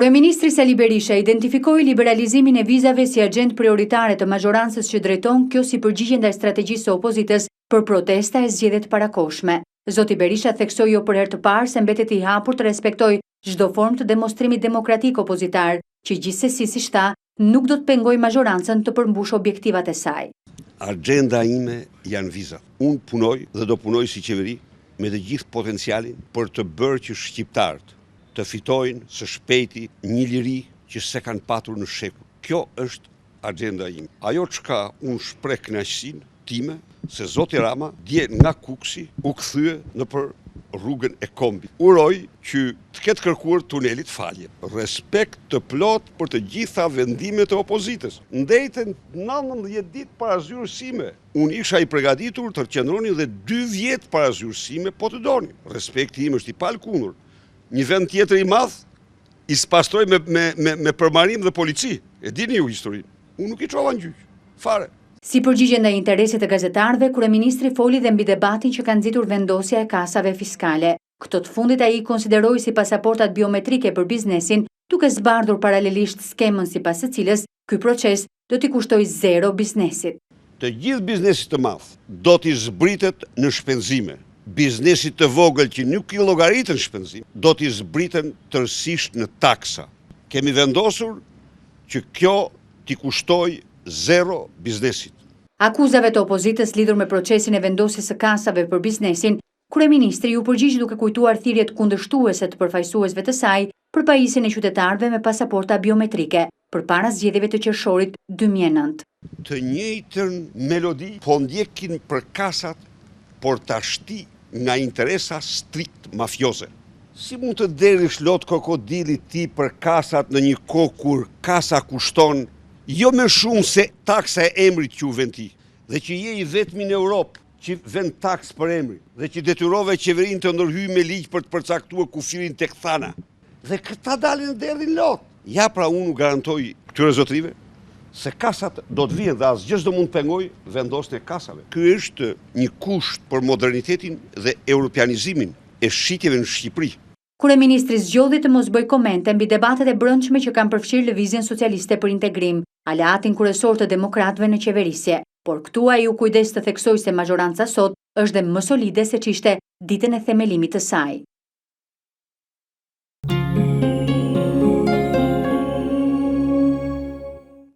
Kryeministri Sali Berisha identifikoi liberalizimin e vizave si agjendë prioritare të mazhorancës që drejton kjo si përgjigje ndaj strategjisë së opozitës për protesta e zgjedhjet parakohshme. Zoti Berisha theksoi jo për herë të parë se mbetet i hapur të respektojë çdo formë të demonstrimit demokratik opozitar, që gjithsesi si tha, nuk do të pengojë mazhorancën të përmbushë objektivat e saj. Agenda ime janë viza. Unë punoj dhe do punoj si qeveri me të gjithë potencialin për të bërë që shqiptarët të fitojnë së shpejti një liri që se kanë patur në shekuj. Kjo është agenda ime. Ajo çka unë shpreh kënaqësinë time se zoti Rama dje nga Kuksi u kthye në për rrugën e Kombit. Uroj që të ketë kërkuar tunelit falje. Respekt të plot për të gjitha vendimet e opozitës. Ndejten 19 ditë para zyrësime. Unë isha i përgatitur të qëndroni dhe 2 vjet para zyrësime po të doni. Respekti im është i palkundur. Një vend tjetër i madh i spastroi me përmarim dhe polici. E dini ju historinë. Unë nuk i çova në gjyq. Fare. Si përgjigje ndaj interesit të gazetarëve, kryeministri foli dhe mbi debatin që ka nxitur vendosja e kasave fiskale. Këto të fundit ai i konsideroi si pasaportat biometrike për biznesin, duke zbardhur paralelisht skemën sipas së cilës ky proces do t'i kushtojë zero biznesit. Të gjithë biznesit të madh do t'i zbritet në shpenzime. Biznesit të vogël që nuk i llogaritën shpenzim, do t'i zbriten tërësisht në taksa. Kemi vendosur që kjo t'i kushtoj zero biznesit. Akuzave të opozitës lidhur me procesin e vendosjes së kasave për biznesin, kryeministri u përgjigj duke kujtuar thirrjet kundërshtuese të përfaqësuesve të saj për pajisjen e qytetarëve me pasaporta biometrike përpara zgjedhjeve të qershorit 2009. Të njëjtën melodi po ndjekin për kasat, por tashti nga interesa strikt mafioze. Si mund të derish lot krokodili ti për kasat në një kohë kur kasa kushton jo më shumë se taksa e emrit që u vend ti, dhe që je i vetmi në Europë që vend taks për emrin, dhe që detyrove qeverinë të ndërhyjë me ligj për të përcaktuar kufirin tek thana. Dhe këta dalin derdhin lot. Ja pra unë u garantoj këtyre zotrive se kasat do të vihen dhe asgjë s'do mund pengoj vendosjen e kasave. Ky është një kusht për modernitetin dhe europianizimin e shitjeve në Shqipëri. Kryeministri zgjodhi të mos bëj komente mbi debatet e brendshme që kanë përfshirë Lëvizjen Socialiste për Integrim, aleatin kryesor të demokratëve në qeverisje, por këtu ai u kujdes të theksojë se mazhoranca sot është dhe më solide se ç'ishte ditën e themelimit të saj.